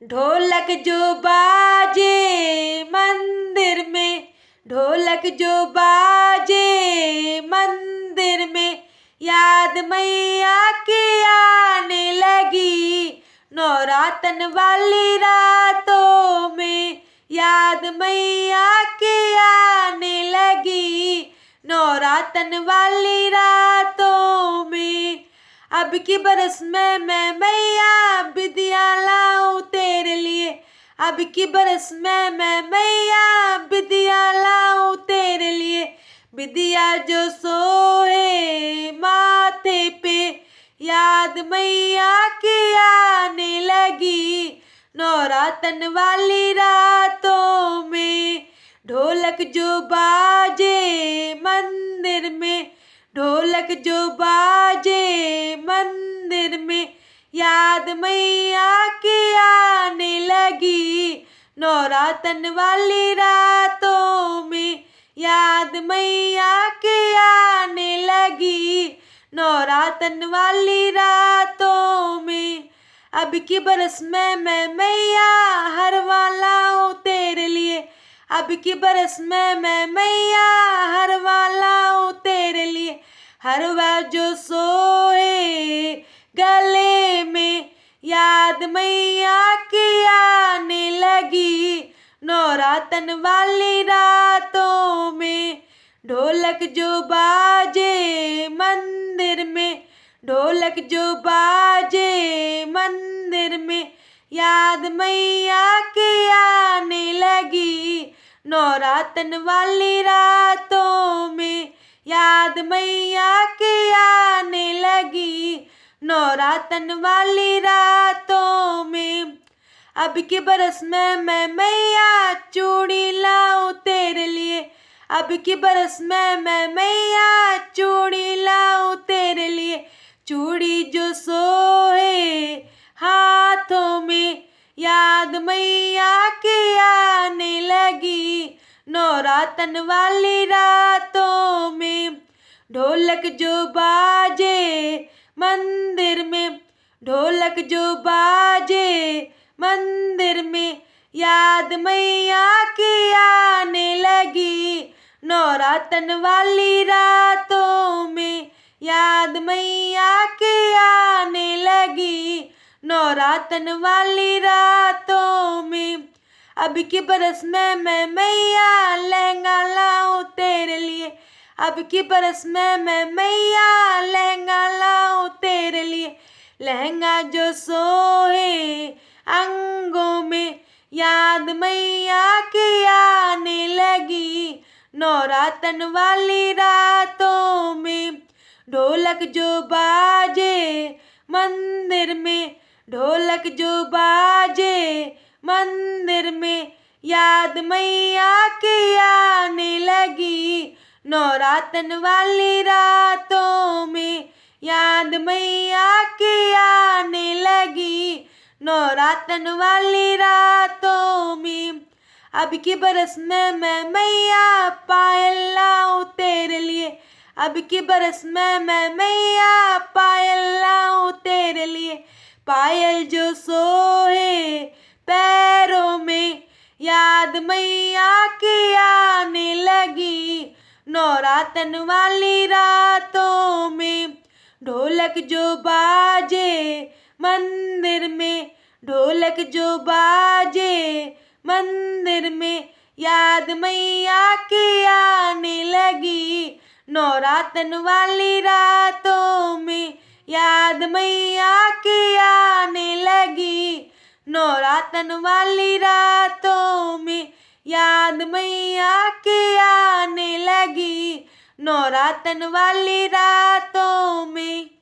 ढोलक जो बाजे मंदिर में, ढोलक जो बाजे मंदिर में, याद मैया की आने लगी। नौरातन वाली रातों में याद मैया की आने लगी। नौरातन वाली रातों में अब की बरस में मैं मैया विद्या लाऊं तेरे लिए। अब की बरस में मैं मैया विद्या लाऊं तेरे लिए। विद्या जो सोए माथे पे याद मैया की आने लगी। नौरातन वाली रातों में ढोलक जो बाजे मंदिर में, ढोलक जो बाजे मंदिर में, याद मैया की आने लगी। नौरातन वाली रातों में याद मैया की आने लगी। नौरातन वाली रातों में अब की बरस में मैं मैया हरवा लाऊं तेरे लिए। अब की बरस में मैं मैया हरवा लाऊं तेरे लिए। हरवा जो सोए गले में याद मैया की आने लगी। नौरातन वाली रातों में ढोलक जो बाजे मंदिर में, ढोलक जो बाजे मंदिर में, याद मैया की आने लगी। नौरातन वाली रातों में याद मैया की आने लगी। नौरातन वाली रातों में अब के बरस में मैं मैया चूड़ी लाऊं तेरे लिए। अब की बरस में मैं मैया चूड़ी लाऊं तेरे लिए। चूड़ी जो सोए हाथों में याद मैया की आने लगी। नौरातन वाली रातों में ढोलक जो बाजे मंदिर में, ढोलक जो बाजे मंदिर में, याद मैया की आने लगी। नौरातन वाली रातों में याद मैया की आने लगी। नौरातन वाली रातों में अब की बरस में मैं मैया लहंगा लाऊं तेरे लिए। अब की बरस में मैं मैया लहंगा लाऊं तेरे लिए। लहंगा जो सोए अंगों में याद मैया की आने लगी। नौरातन वाली रातों में ढोलक जो बाजे मंदिर में, ढोलक जो बाजे मंदिर में, याद मैया की आने लगी। नौरातन वाली रातों में याद मैया की आने लगी। नौरातन वाली रातों में अब की बरस में मैं मैया पायल लाऊं तेरे लिए। अब की बरस में मैं मैया पायल लाऊं तेरे लिए। पायल जो सोए पैरों में याद मैया की आने लगी। नौरातन वाली रातों में ढोलक जो बाजे मंदिर में, ढोलक जो बाजे मंदिर में, याद मैया की आने लगी। नौरातन वाली रातों में याद मैया की आने लगी। नौरातन वाली रातों में याद मैया की आने लगी। नौरातन वाली रातों में।